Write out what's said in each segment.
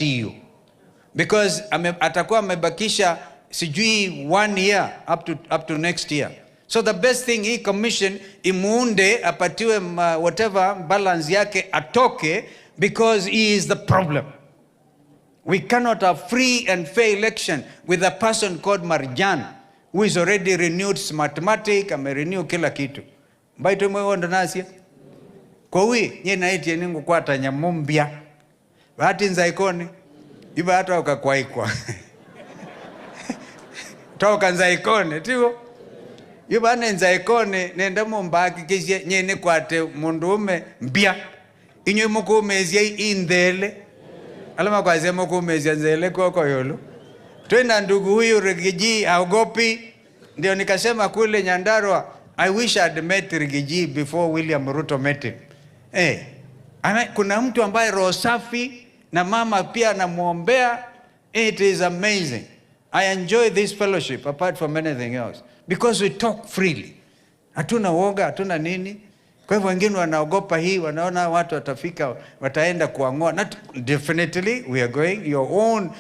Ndio. Because atakuwa amebakisha sijui 1 year up to next year. So the best thing, hii commission imuunde apatiwe whatever balance yake atoke, because he is the problem. We cannot have free and fair election with a person called Marjan, who is already renewed mathematics, renew kila kitu. Baito mwe ndo nasia. Kwa hui, nye naiti yeningu kwa tanyamumbia. Bahati nzaikone, iba hata wakakwaikwa. Toka nzaikone, tigo. Iba hane nzaikone, nenda mumbaki kishie nye kwate mundume mbia. Inyo muku mezia indele. Alama kwa zemo kumezia nzele koko yolo. Twenda ndugu huyu Rigiji haogopi. Ndio nikasema kule Nyandarua, I wish I had met Rigiji before William Ruto met him. Kuna mtu ambaye roho safi na mama pia anamuombea. It is amazing. I enjoy this fellowship apart from anything else, because we talk freely. Hatuna woga, hatuna nini. Kwa hivyo wengine wanaogopa hii, wanaona watu watafika, wataenda kuangua. Not definitely, we are going your own.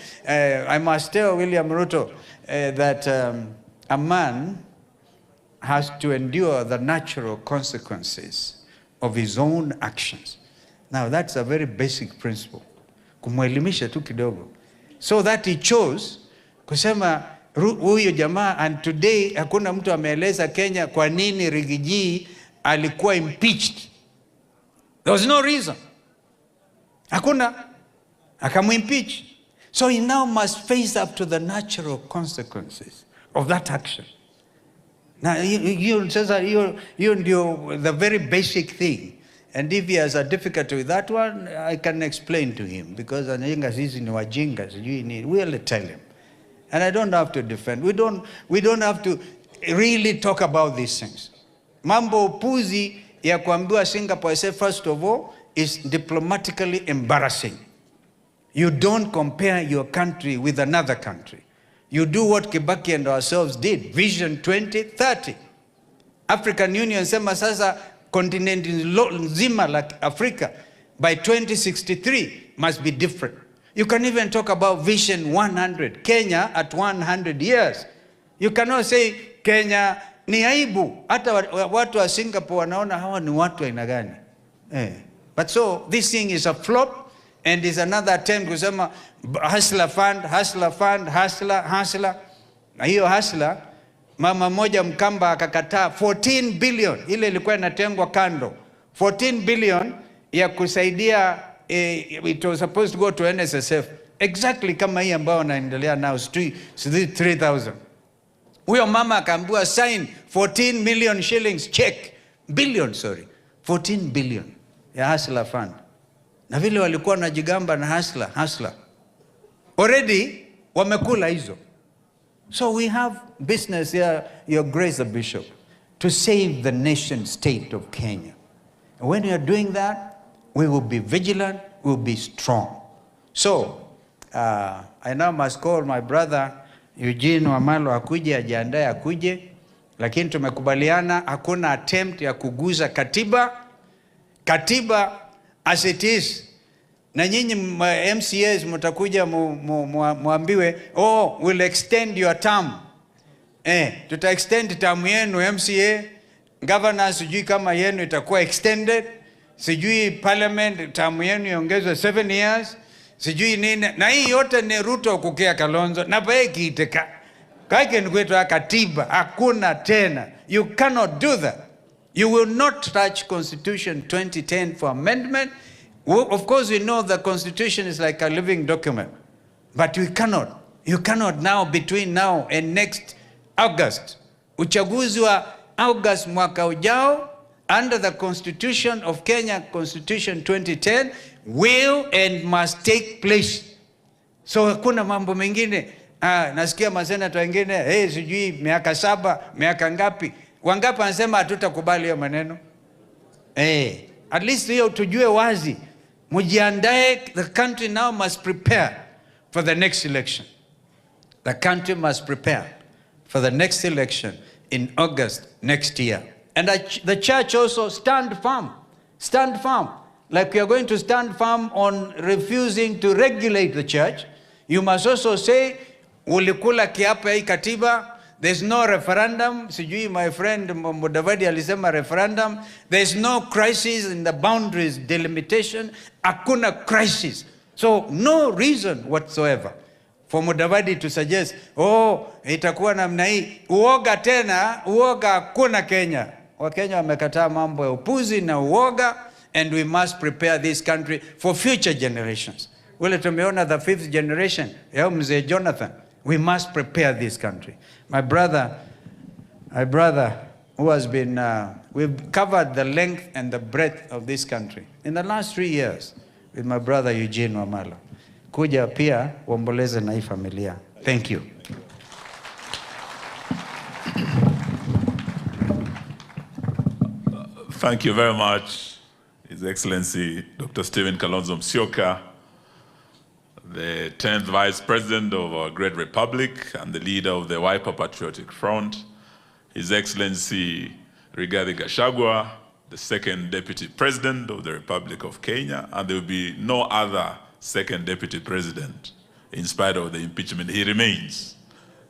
I must tell William Ruto that a man has to endure the natural consequences of his own actions. Now that's a very basic principle. Kumwelimisha tu kidogo. So that he chose kusema huyo jamaa, and today hakuna mtu ameeleza Kenya kwa nini Rigiji alikuwa impeached. There was no reason. Hakuna. Akamu-impeach. So he now must face up to the natural consequences of that action. Now, you ndio the very basic thing. And if he has a difficulty with that one, I can explain to him. Because anajenga sisi ni wajinga, we'll tell him. And I don't have to defend. We don't have to really talk about these things. Mambo upuzi ya kuambiwa Singapore, I say first of all, is diplomatically embarrassing. You don't compare your country with another country. You do what Kibaki and ourselves did. Vision 2030. African Union sema sasa continent nzima like Africa by 2063 must be different. You can even talk about Vision 100. Kenya at 100 years. You cannot say Kenya ni aibu. Hata watu wa Singapore wanaona hawa ni watu aina gani. But so this thing is a flop, and is another attempt kusema hustler fund, hustler fund, hustler. Na hiyo hustler, mama moja Mkamba akakataa 14 billion. Ile ilikuwa inatengwa kando. 14 billion ya kusaidia, it was supposed to go to NSSF. Exactly kama hii ambao naendelea now, 3,000. Huyo mama akaambiwa sign 14 million shillings check. 14 billion ya hustler fund. Na vile walikuwa wanajigamba na hustler. Already wamekula hizo. So we have business here, Your Grace the Bishop, to save the nation state of Kenya. And when we are doing that, we will be vigilant, we will be strong. So, I now must call my brother Eugene Wamalo akuje, ajiandae akuje. Lakini tumekubaliana hakuna attempt ya kuguza katiba as it is. Na nyinyi MCAs mtakuja muambiwe, we'll extend your term. Tuta extend term yenu MCA. Governors sijui kama yenu itakuwa extended. Sijui parliament term yenu iongezwe 7 years. Sijui nini. Na hii yote ni Ruto kukea Kalonzo. Na baeki iteka. Kaike nikuetu katiba. Hakuna tena. You cannot do that. You will not touch Constitution 2010 for amendment. Of course, we know the Constitution is like a living document. But we cannot. You cannot now, between now and next August. Uchaguzi wa August mwaka ujao, under the Constitution of Kenya, Constitution 2010, will and must take place. So hakuna mambo mengine. Nasikia masenata wengine, sijui miaka 7, miaka ngapi. Wangapi wanasema hatutakubali hiyo maneno? At least hiyo tujue wazi. Mujiandae, the country now must prepare for the next election. The country must prepare for the next election in August next year. And the church also stand firm. like you are going to stand firm on refusing to regulate the church, you must also say, ulikula kiapo ya katiba, there's no referendum. Sijui my friend Mudavadi alisema referendum. There's no crisis in the boundaries delimitation. Hakuna crisis. So no reason whatsoever for Mudavadi to suggest, itakuwa namna hii. Uoga tena, uoga hakuna Kenya. Wakenya wamekataa mambo ya upuzi na uoga, and we must prepare this country for future generations. Wale tumeona the 5th generation, ya mzee Jonathan. We must prepare this country. My brother who has been, we've covered the length and the breadth of this country in the last 3 years with my brother Eugene Wamala. Kuja pia uomboleze na hii familia. Thank you. Thank you very much, His Excellency Dr. Stephen Kalonzo Musyoka, the 10th Vice President of our great Republic and the leader of the Wiper Patriotic Front, His Excellency Rigathi Gacahagua, the 2nd Deputy President of the Republic of Kenya, and there will be no other 2nd Deputy President in spite of the impeachment. He remains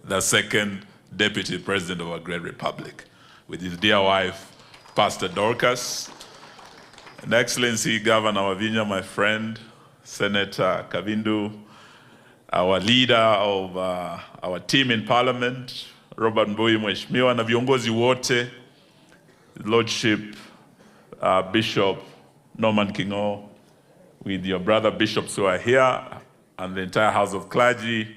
the 2nd Deputy President of our great Republic, with his dear wife, Pastor Dorcas, and Excellency Governor Wavinya, my friend, Senator Kavindu, our leader of our team in Parliament, Robert Mbui Mheshimiwa, na viongozi wote, Lordship, Bishop Norman Kingo, with your brother bishops who are here, and the entire House of Clergy,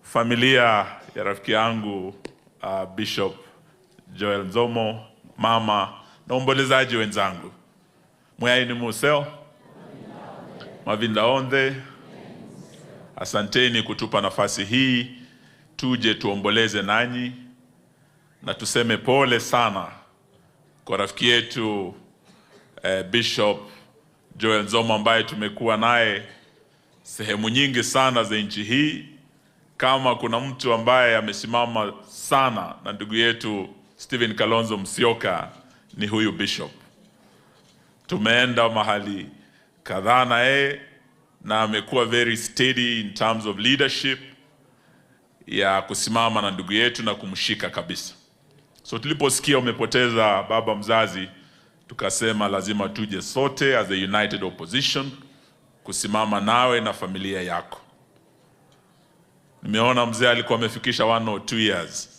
familia ya rafiki yangu Bishop Joel Nzomo, mama, na ombolezaji wenzangu. Mwaini Museo, Mavinda Onde, asanteni kutupa nafasi hii, tuje tuomboleze nanyi, na tuseme pole sana kwa rafiki yetu Bishop Joel Nzomo ambaye tumekuwa naye sehemu nyingi sana za nchi hii. Kama kuna mtu ambaye amesimama sana na ndugu yetu Stephen Kalonzo Musyoka, ni huyu Bishop. Tumeenda mahali kadhaa na yeye, na amekuwa very steady in terms of leadership ya kusimama na ndugu yetu na kumshika kabisa. So tuliposikia umepoteza baba mzazi, tukasema lazima tuje sote as a united opposition kusimama nawe na familia yako. Nimeona mzee alikuwa amefikisha 1 or 2 years.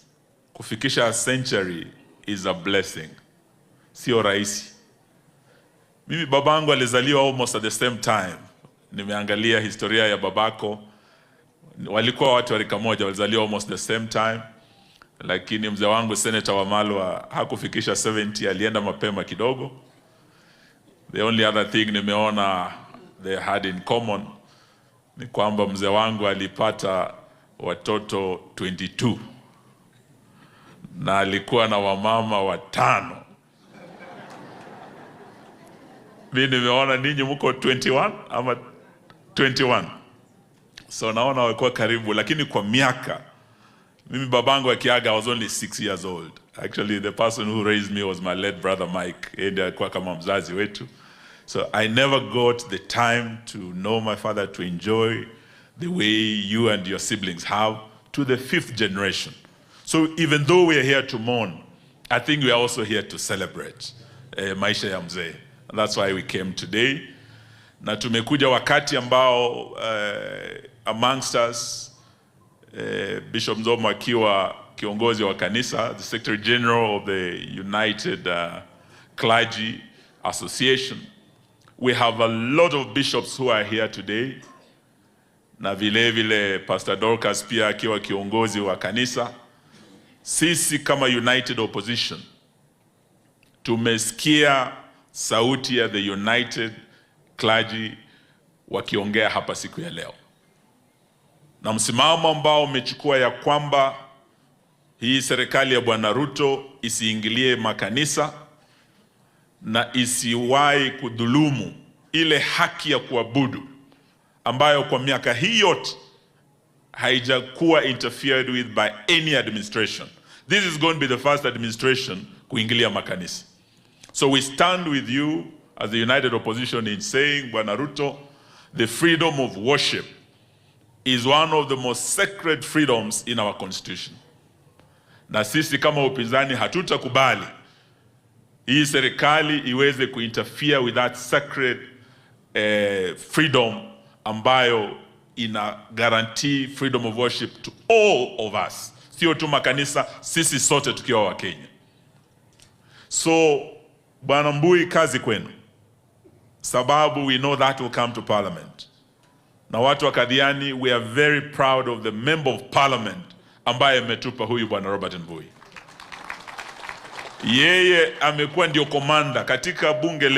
Kufikisha a century is a blessing. Sio rahisi. Mimi babangu alizaliwa almost at the same time. Nimeangalia historia ya babako. Walikuwa watu wa rika moja, walizaliwa almost the same time. Lakini mzee wangu Senator Wamalwa hakufikisha 70, alienda mapema kidogo. The only other thing nimeona they had in common ni kwamba mzee wangu alipata watoto 22 na alikuwa na wamama 5. Mimi nimeona ninyi mko 21 ama 21. So naona walikuwa karibu, lakini kwa miaka, mimi babangu akiaga I was only 6 years old. Actually the person who raised me was my late brother Mike. Yeye alikuwa kama mzazi wetu. So I never got the time to know my father, to enjoy the way you and your siblings have to the 5th generation. So even though we are here to mourn, I think we are also here to celebrate maisha ya mzee. And that's why we came today. Na tumekuja wakati ambao amongst us Bishop Nzomo akiwa kiongozi wa kanisa, the Secretary General of the United Clergy Association. We have a lot of bishops who are here today. Na vile vile Pastor Dorcas pia akiwa kiongozi wa kanisa. Sisi kama United Opposition tumesikia sauti ya the United Clergy wakiongea hapa siku ya leo. Na msimamo ambao umechukua ya kwamba hii serikali ya Bwana Ruto isiingilie makanisa na isiwahi kudhulumu ile haki ya kuabudu ambayo kwa miaka hii yote haijakuwa interfered with by any administration. This is going to be the first administration kuingilia makanisa. So we stand with you as the united opposition in saying, Bwana Ruto, the freedom of worship is one of the most sacred freedoms in our constitution. Na sisi kama upinzani hatutakubali hii serikali iweze kuinterfere with that sacred freedom ambayo ina guarantee freedom of worship to all of us. Sio tu makanisa, sisi sote tukiwa wa Kenya. So Bwana Mbui, kazi kwenu, sababu we know that will come to parliament. Na watu wa Kadhiani, we are very proud of the member of parliament ambaye ametupa huyu Bwana Robert Mbui. Yeye amekuwa ndio komanda katika bunge